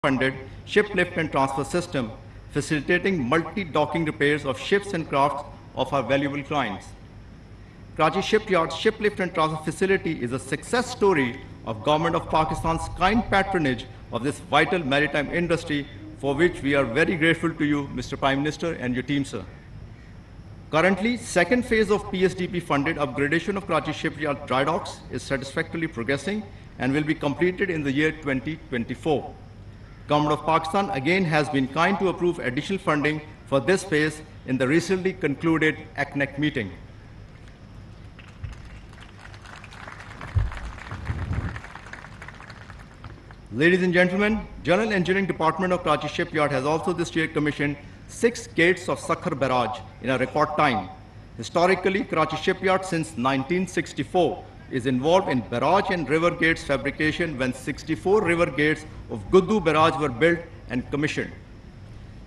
funded ship lift and transfer system, facilitating multi-docking repairs of ships and crafts of our valuable clients. Karachi Shipyard's ship lift and transfer facility is a success story of Government of Pakistan's kind patronage of this vital maritime industry, for which we are very grateful to you, Mr. Prime Minister, and your team, sir. Currently, second phase of PSDP-funded upgradation of Karachi Shipyard dry docks is satisfactorily progressing and will be completed in the year 2024. Government of Pakistan again has been kind to approve additional funding for this phase in the recently concluded ACNEC meeting. Ladies and gentlemen, General Engineering Department of Karachi Shipyard has also this year commissioned 6 gates of Sakhar Barrage in a record time. Historically, Karachi Shipyard since 1964 is involved in barrage and river gates fabrication when 64 river gates of Guddu Barrage were built and commissioned.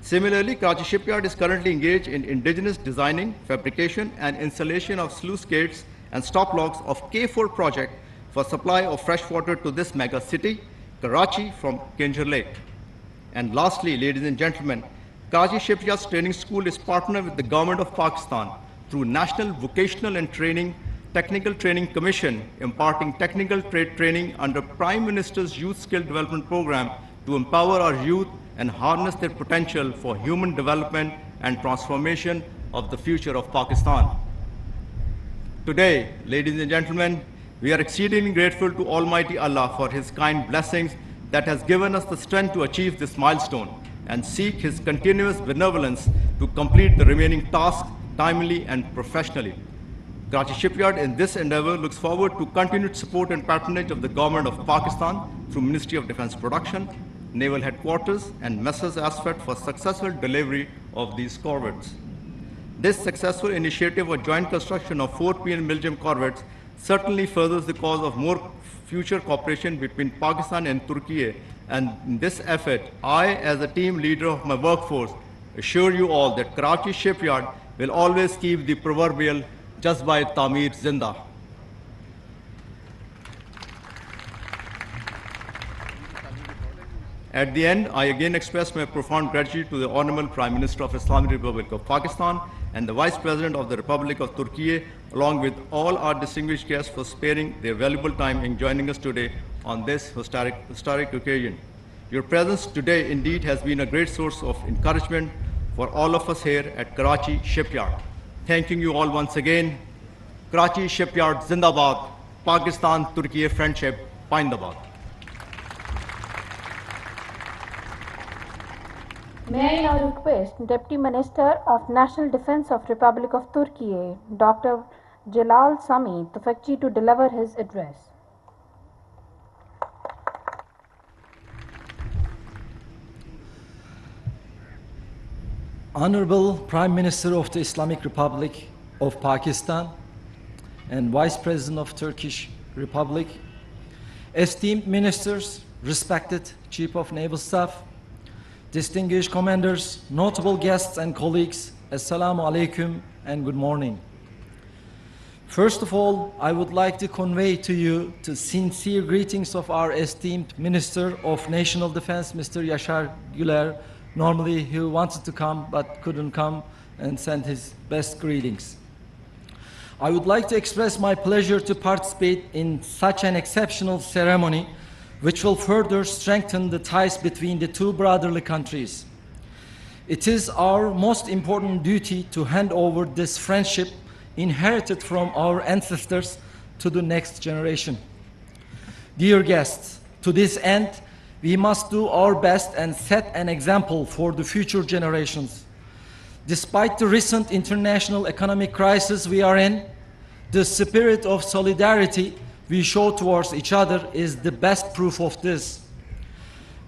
Similarly, Karachi Shipyard is currently engaged in indigenous designing, fabrication and installation of sluice gates and stop locks of K4 project for supply of fresh water to this mega city, Karachi, from Kinjur Lake. And lastly, ladies and gentlemen, Karachi Shipyard's training school is partnered with the Government of Pakistan through National Vocational and Technical Training Commission, imparting technical trade training under Prime Minister's Youth Skill Development Program to empower our youth and harness their potential for human development and transformation of the future of Pakistan. Today, ladies and gentlemen, we are exceedingly grateful to Almighty Allah for His kind blessings that has given us the strength to achieve this milestone, and seek His continuous benevolence to complete the remaining tasks timely and professionally. Karachi Shipyard in this endeavor looks forward to continued support and patronage of the Government of Pakistan through Ministry of Defense Production, Naval Headquarters and Messrs Asphalt for successful delivery of these corvettes. This successful initiative of joint construction of 4 PN Milgem corvettes certainly furthers the cause of more future cooperation between Pakistan and Turkey, and in this effort, I, as a team leader of my workforce, assure you all that Karachi Shipyard will always keep the proverbial Jazba Tamir Zinda. At the end, I again express my profound gratitude to the Honorable Prime Minister of Islamic Republic of Pakistan and the Vice President of the Republic of Turkey, along with all our distinguished guests, for sparing their valuable time in joining us today on this historic occasion. Your presence today indeed has been a great source of encouragement for all of us here at Karachi Shipyard. Thanking you all once again. Karachi Shipyard Zindabad, Pakistan-Turkey friendship, Pindabad. May I now request Deputy Minister of National Defense of Republic of Turkey, Dr. Jalal Sami Tufekci, to deliver his address. Honorable Prime Minister of the Islamic Republic of Pakistan and Vice President of Turkish Republic, esteemed ministers, respected Chief of Naval Staff, distinguished commanders, notable guests and colleagues, Assalamu alaikum and good morning. First of all, I would like to convey to you the sincere greetings of our esteemed Minister of National Defense, Mr. Yashar Güler. Normally he wanted to come but couldn't come, and sent his best greetings. I would like to express my pleasure to participate in such an exceptional ceremony which will further strengthen the ties between the two brotherly countries. It is our most important duty to hand over this friendship inherited from our ancestors to the next generation. Dear guests, to this end, we must do our best and set an example for the future generations. Despite the recent international economic crisis we are in, the spirit of solidarity we show towards each other is the best proof of this.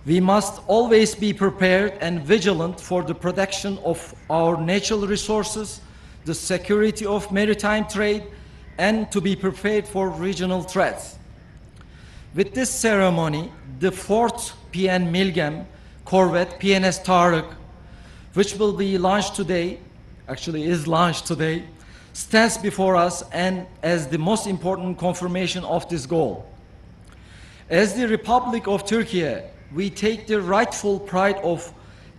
We must always be prepared and vigilant for the protection of our natural resources, the security of maritime trade, and to be prepared for regional threats. With this ceremony, the 4th PN Milgem corvette PNS Tariq, which will be launched today, actually is launched today, stands before us and as the most important confirmation of this goal. As the Republic of Turkey we take the rightful pride of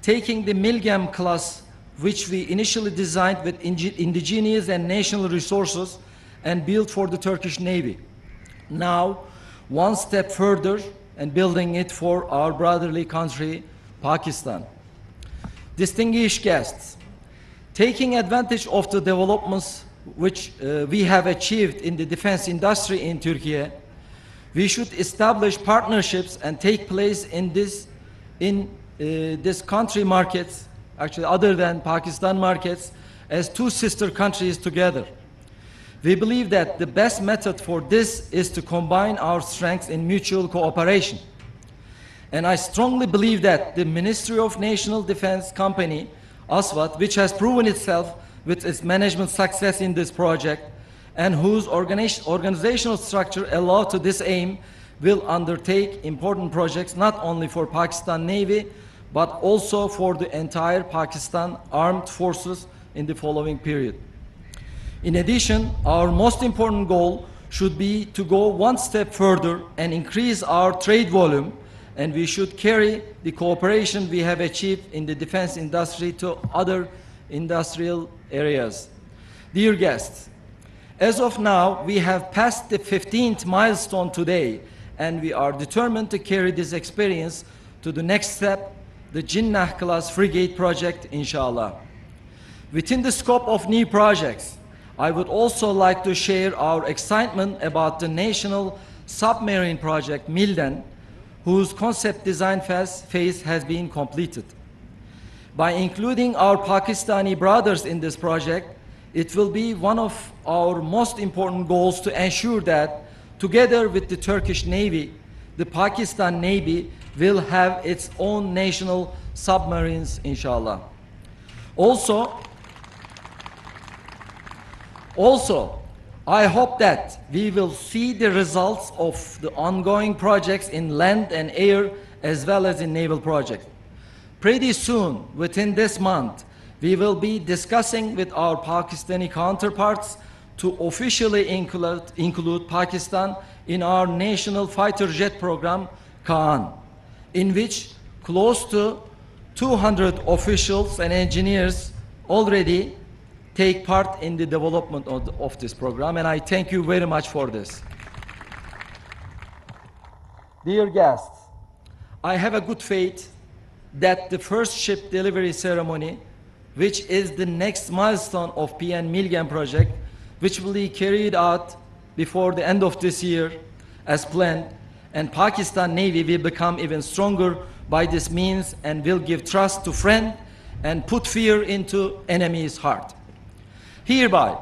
taking the Milgem class, which we initially designed with indigenous and national resources and built for the Turkish Navy. Now, one step further and building it for our brotherly country, Pakistan. Distinguished guests, taking advantage of the developments which we have achieved in the defense industry in Turkey, we should establish partnerships and take place in this country markets, actually other than Pakistan markets, as two sister countries together. We believe that the best method for this is to combine our strengths in mutual cooperation. And I strongly believe that the Ministry of National Defense Company, ASVAT, which has proven itself with its management success in this project and whose organizational structure allows to this aim, will undertake important projects not only for Pakistan Navy, but also for the entire Pakistan Armed Forces in the following period. In addition, our most important goal should be to go one step further and increase our trade volume, and we should carry the cooperation we have achieved in the defense industry to other industrial areas. Dear guests, as of now, we have passed the 15th milestone today, and we are determined to carry this experience to the next step, the Jinnah class frigate project, inshallah. Within the scope of new projects, I would also like to share our excitement about the national submarine project, Milden, whose concept design phase has been completed. By including our Pakistani brothers in this project, it will be one of our most important goals to ensure that, together with the Turkish Navy, the Pakistan Navy will have its own national submarines, inshallah. Also, I hope that we will see the results of the ongoing projects in land and air as well as in naval projects. Pretty soon, within this month, we will be discussing with our Pakistani counterparts to officially include Pakistan in our national fighter jet program, Kaan, in which close to 200 officials and engineers already take part in the development of this program, and I thank you very much for this. Dear guests, I have a good faith that the first ship delivery ceremony, which is the next milestone of PN Milgem project, which will be carried out before the end of this year as planned, and Pakistan Navy will become even stronger by this means and will give trust to friend and put fear into enemy's heart. Hereby,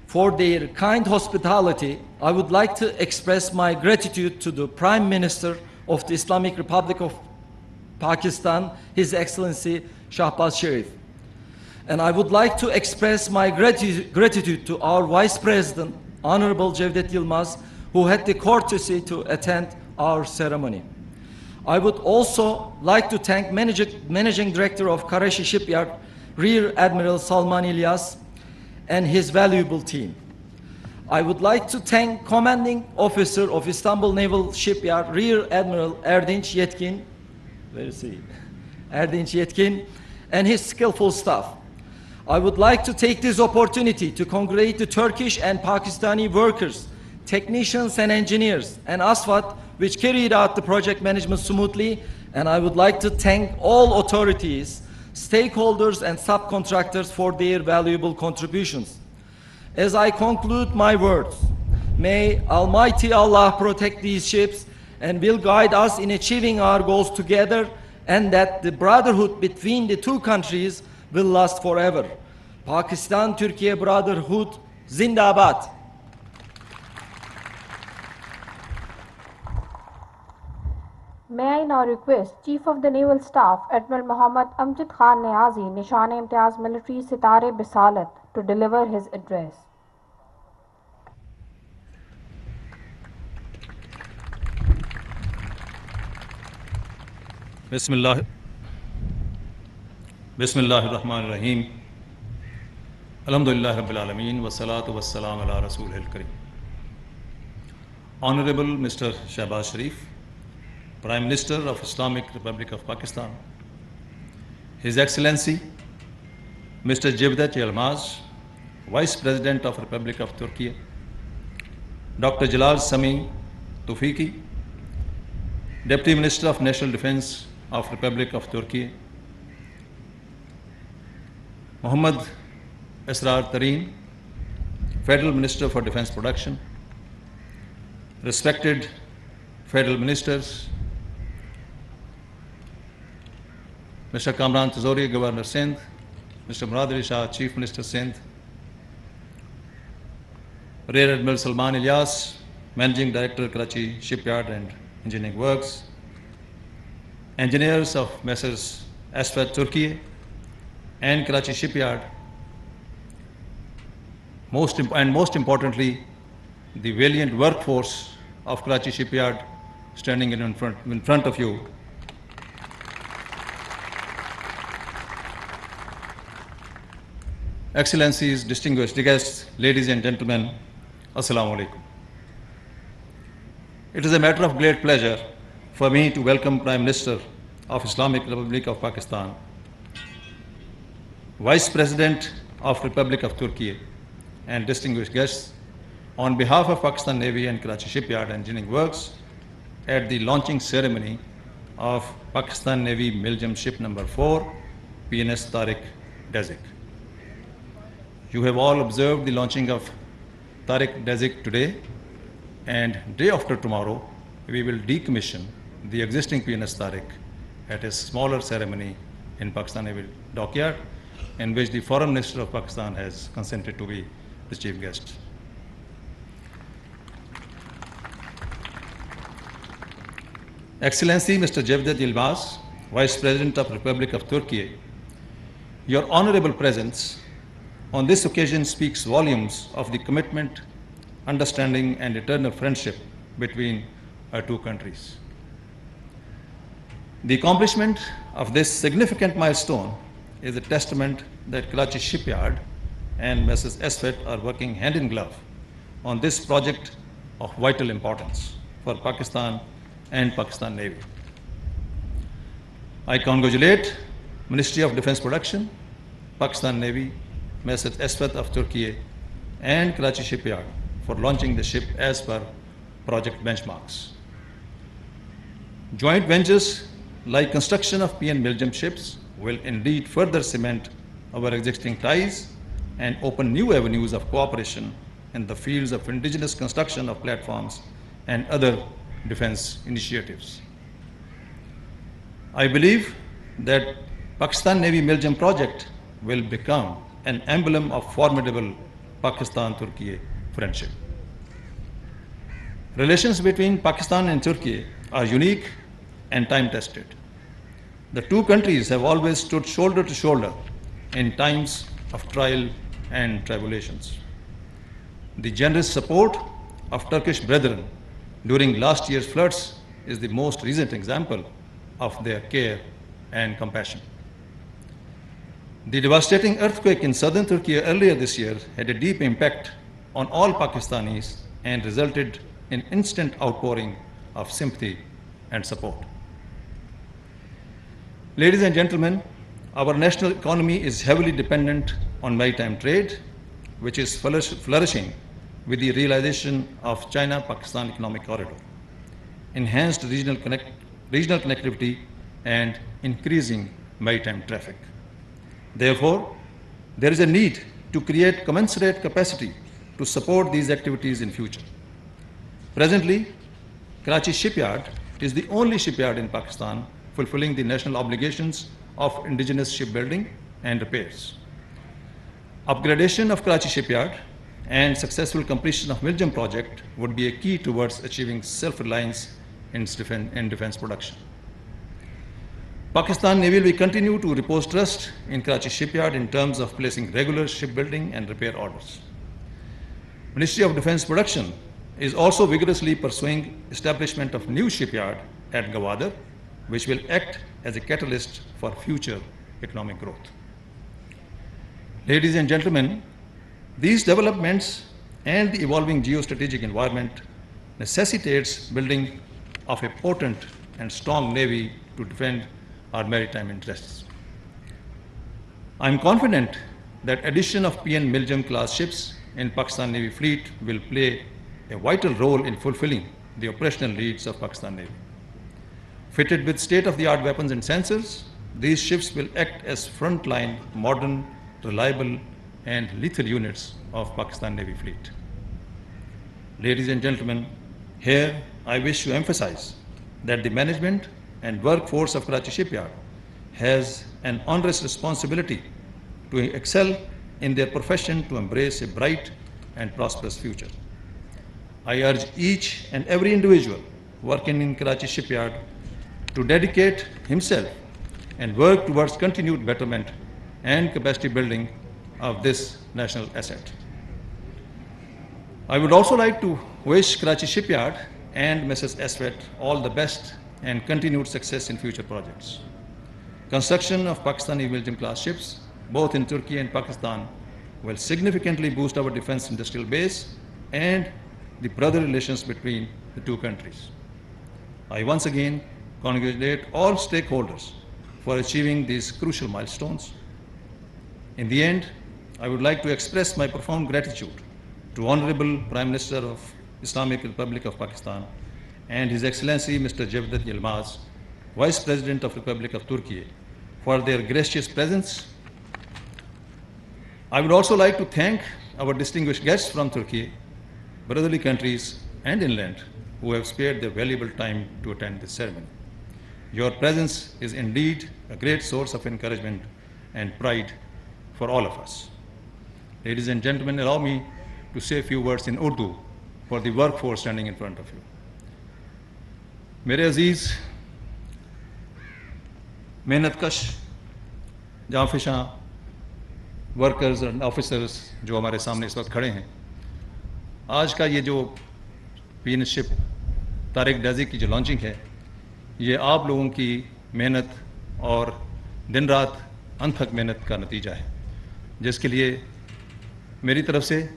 for their kind hospitality, I would like to express my gratitude to the Prime Minister of the Islamic Republic of Pakistan, His Excellency Shahbaz Sharif. And I would like to express my gratitude to our Vice President, Honorable Cevdet Yilmaz, who had the courtesy to attend our ceremony. I would also like to thank Managing Director of Karachi Shipyard, Rear Admiral Salman Ilyas, and his valuable team. I would like to thank Commanding Officer of Istanbul Naval Shipyard, Rear Admiral Erdinç Yetkin, where is he? Erdinç Yetkin, and his skillful staff. I would like to take this opportunity to congratulate the Turkish and Pakistani workers, technicians and engineers, and ASVAT, which carried out the project management smoothly, and I would like to thank all authorities, stakeholders and subcontractors for their valuable contributions. As I conclude my words, may Almighty Allah protect these ships and will guide us in achieving our goals together, and that the brotherhood between the two countries will last forever. Pakistan-Turkey Brotherhood, Zindabad. May I now request Chief of the Naval Staff, Admiral Muhammad Amjad Khan Niazi, Nishan-e-Imtiaz Military Sitare Bisalat, to deliver his address. Bismillahirrahmanirrahim. Alhamdulillah Rabbil Alameen wa salatu wa salam ala Rasulil Kareem. Honorable Mr. Shahbaz Sharif, Prime Minister of Islamic Republic of Pakistan, His Excellency Mr. Cevdet Yilmaz, Vice President of Republic of Turkey, Dr. Jalal Sami Tufiki, Deputy Minister of National Defense of Republic of Turkey, Muhammad Esrar Tareen, Federal Minister for Defense Production, respected Federal Ministers, Mr. Kamran Tazori, Governor Sindh, Mr. Murad Ali Shah, Chief Minister Sindh, Rear Admiral Salman Ilyas, Managing Director, Karachi Shipyard and Engineering Works, engineers of Messrs. Asfat Turkey and Karachi Shipyard, most importantly, the valiant workforce of Karachi Shipyard standing in front of you. Excellencies, distinguished guests, ladies and gentlemen, Assalamu alaikum. It is a matter of great pleasure for me to welcome Prime Minister of Islamic Republic of Pakistan, Vice President of Republic of Turkey, and distinguished guests on behalf of Pakistan Navy and Karachi Shipyard Engineering Works at the launching ceremony of Pakistan Navy Miljam Ship Number 4, PNS Tariq. You have all observed the launching of Tariq today, and day after tomorrow, we will decommission the existing PNS Tariq at a smaller ceremony in Pakistan Navy dockyard, in which the Foreign Minister of Pakistan has consented to be the chief guest. Excellency Mr. Cevdet Yilmaz, Vice President of Republic of Turkey, your honorable presence on this occasion speaks volumes of the commitment, understanding, and eternal friendship between our two countries. The accomplishment of this significant milestone is a testament that Karachi Shipyard and Messrs. Asfat are working hand in glove on this project of vital importance for Pakistan and Pakistan Navy. I congratulate Ministry of Defense Production, Pakistan Navy, Messrs. Asfat of Turkey, and Karachi Shipyard for launching the ship as per project benchmarks. Joint ventures like construction of PN Miljam ships will indeed further cement our existing ties and open new avenues of cooperation in the fields of indigenous construction of platforms and other defense initiatives. I believe that Pakistan Navy Miljam project will become an emblem of formidable Pakistan-Turkey friendship. Relations between Pakistan and Turkey are unique and time-tested. The two countries have always stood shoulder to shoulder in times of trial and tribulations. The generous support of Turkish brethren during last year's floods is the most recent example of their care and compassion. The devastating earthquake in southern Turkey earlier this year had a deep impact on all Pakistanis and resulted in instant outpouring of sympathy and support. Ladies and gentlemen, our national economy is heavily dependent on maritime trade, which is flourishing with the realization of China-Pakistan Economic Corridor, enhanced regional connectivity, and increasing maritime traffic. Therefore, there is a need to create commensurate capacity to support these activities in future. Presently, Karachi Shipyard is the only shipyard in Pakistan fulfilling the national obligations of indigenous shipbuilding and repairs. Upgradation of Karachi Shipyard and successful completion of Miljam project would be a key towards achieving self-reliance in defense production. Pakistan Navy will continue to repose trust in Karachi Shipyard in terms of placing regular shipbuilding and repair orders. Ministry of Defense Production is also vigorously pursuing establishment of new shipyard at Gwadar, which will act as a catalyst for future economic growth. Ladies and gentlemen, these developments and the evolving geostrategic environment necessitates building of a potent and strong navy to defend our maritime interests. I am confident that addition of PN Miljam class ships in Pakistan Navy fleet will play a vital role in fulfilling the operational needs of Pakistan Navy. Fitted with state-of-the-art weapons and sensors, these ships will act as frontline, modern, reliable, and lethal units of Pakistan Navy fleet. Ladies and gentlemen, here I wish to emphasize that the management and workforce of Karachi Shipyard has an onerous responsibility to excel in their profession to embrace a bright and prosperous future. I urge each and every individual working in Karachi Shipyard to dedicate himself and work towards continued betterment and capacity building of this national asset. I would also like to wish Karachi Shipyard and Mrs. Aswat all the best and continued success in future projects. Construction of Pakistani Miljam class ships, both in Turkey and Pakistan, will significantly boost our defense industrial base and the brother relations between the two countries. I once again congratulate all stakeholders for achieving these crucial milestones. In the end, I would like to express my profound gratitude to Honorable Prime Minister of Islamic Republic of Pakistan and His Excellency Mr. Cevdet Yilmaz, Vice President of Republic of Turkey, for their gracious presence. I would also like to thank our distinguished guests from Turkey, brotherly countries and inland who have spared their valuable time to attend this ceremony. Your presence is indeed a great source of encouragement and pride for all of us. Ladies and gentlemen, allow me to say a few words in Urdu for the workforce standing in front of you. मेरे अजीज मेहनतकश जाफिशां workers and officers जो हमारे सामने इस वक्त खड़े हैं, आज का ये जो PNS शिप तारिक डेजी की जो लॉन्चिंग है, ये आप लोगों की मेहनत और दिन रात अनथक मेहनत का नतीजा है, जिसके लिए मेरी तरफ से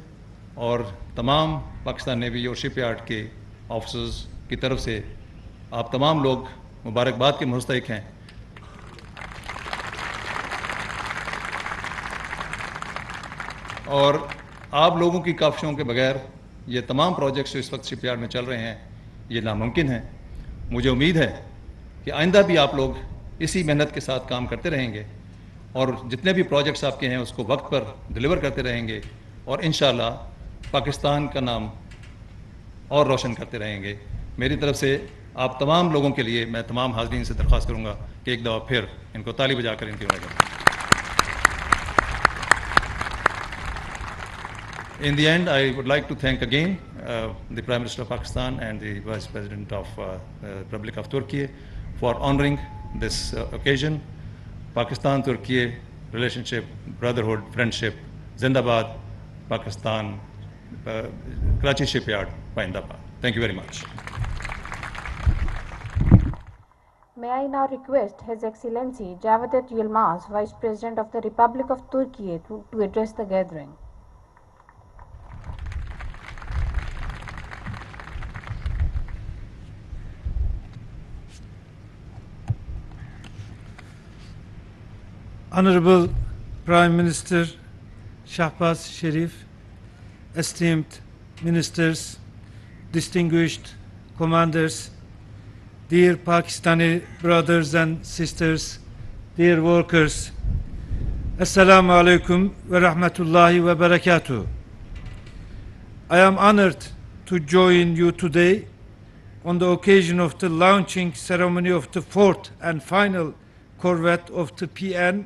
और तमाम पाकिस्तान नेवी और शिपयार्ड के ऑफिसर्स की तरफ से आप तमाम लोग मुबारकबाद के मुस्तहिक हैं। और आप लोगों की काविशों के बगैर ये तमाम प्रोजेक्ट्स जो इस वक्त शिपयार्ड में चल रहे हैं, ये नामुमकिन है। मुझे उम्मीद है कि आइंदा भी आप लोग इसी मेहनत के साथ काम करते रहेंगे और जितने भी प्रोजेक्ट्स आपके हैं उसको वक्त पर डिलीवर करते रहेंगे और इंशाअल्लाह पाकिस्तान का नाम और रोशन करते रहेंगे। मेरी तरफ से आप तमाम लोगों के लिए मैं तमाम हाज़रीन से दरख्वास्त करूँगा कि एक दफ़ा फिर इनको ताली बजाकर इनकी मदद करें। In the end, I would like to thank again the Prime Minister of Pakistan and the Vice President of the Republic of Turkey for honoring this occasion. Pakistan-Turkey relationship, brotherhood, friendship, Zindabad, Pakistan, Karachi Shipyard, Paindabad. Thank you very much. May I now request His Excellency Cevdet Yilmaz, Vice President of the Republic of Turkey, to address the gathering. Honorable Prime Minister Shahbaz Sharif, esteemed ministers, distinguished commanders, dear Pakistani brothers and sisters, dear workers, Assalamu alaikum wa rahmatullahi wa barakatuh. I am honored to join you today on the occasion of the launching ceremony of the fourth and final corvette of the PN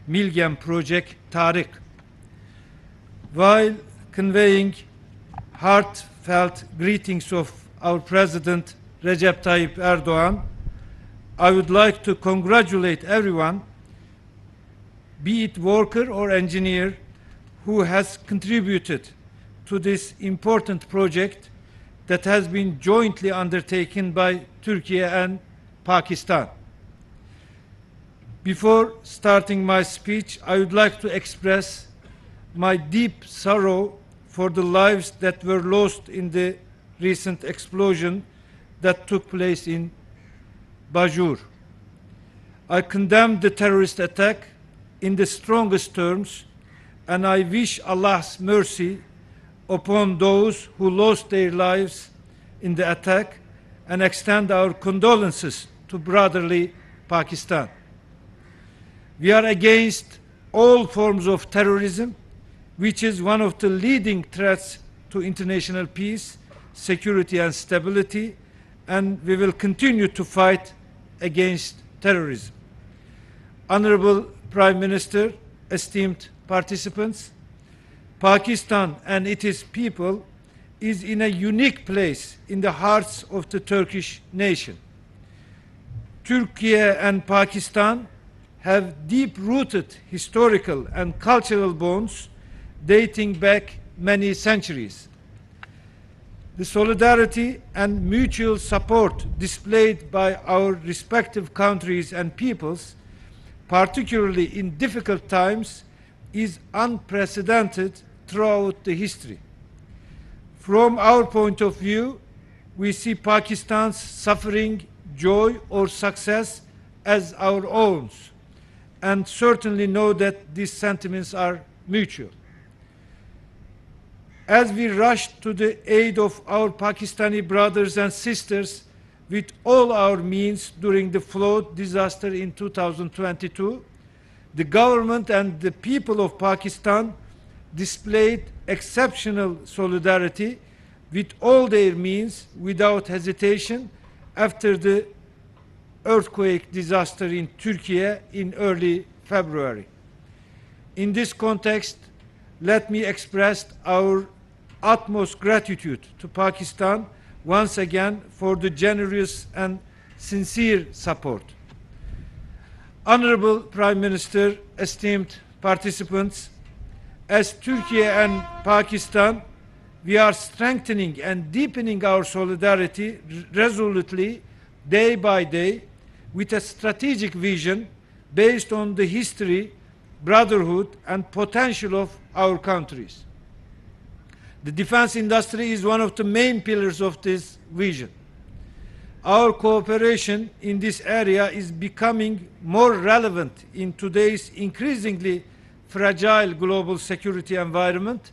Miljam project Tariq. While conveying heartfelt greetings of our President Recep Tayyip Erdogan, I would like to congratulate everyone, be it worker or engineer, who has contributed to this important project that has been jointly undertaken by Turkey and Pakistan. Before starting my speech, I would like to express my deep sorrow for the lives that were lost in the recent explosion that took place in Bajur. I condemn the terrorist attack in the strongest terms, and I wish Allah's mercy upon those who lost their lives in the attack and extend our condolences to brotherly Pakistan. We are against all forms of terrorism, which is one of the leading threats to international peace, security and stability, and we will continue to fight against terrorism. Honorable Prime Minister, esteemed participants, Pakistan and its people is in a unique place in the hearts of the Turkish nation. Turkey and Pakistan have deep-rooted historical and cultural bonds dating back many centuries. The solidarity and mutual support displayed by our respective countries and peoples, particularly in difficult times, is unprecedented throughout the history. From our point of view, we see Pakistan's suffering, joy, or success as our own, and certainly know that these sentiments are mutual. As we rush to the aid of our Pakistani brothers and sisters with all our means during the flood disaster in 2022, the government and the people of Pakistan displayed exceptional solidarity with all their means without hesitation after the earthquake disaster in Turkey in early February. In this context, let me express our utmost gratitude to Pakistan once again for the generous and sincere support. Honorable Prime Minister, esteemed participants, as Turkey and Pakistan, we are strengthening and deepening our solidarity resolutely day by day with a strategic vision based on the history, brotherhood, and potential of our countries. The defense industry is one of the main pillars of this vision. Our cooperation in this area is becoming more relevant in today's increasingly fragile global security environment,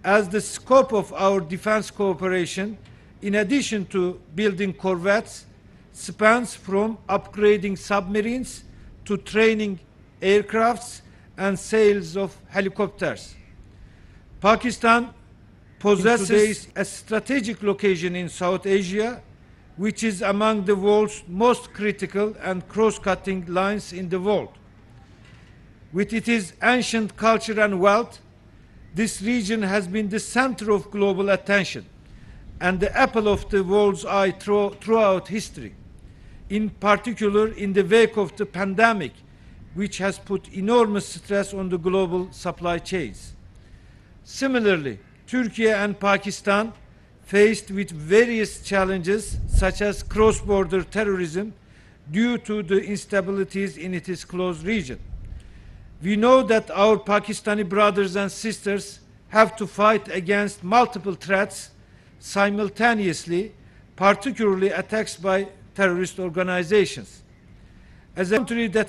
as the scope of our defense cooperation, in addition to building corvettes, spans from upgrading submarines to training aircrafts and sales of helicopters. Pakistan possesses a strategic location in South Asia, which is among the world's most critical and cross-cutting lines in the world. With its ancient culture and wealth, this region has been the center of global attention and the apple of the world's eye throughout history, in particular in the wake of the pandemic, which has put enormous stress on the global supply chains. Similarly, Turkey and Pakistan, faced with various challenges such as cross-border terrorism due to the instabilities in its close region. We know that our Pakistani brothers and sisters have to fight against multiple threats simultaneously, particularly attacks by terrorist organizations. As a country that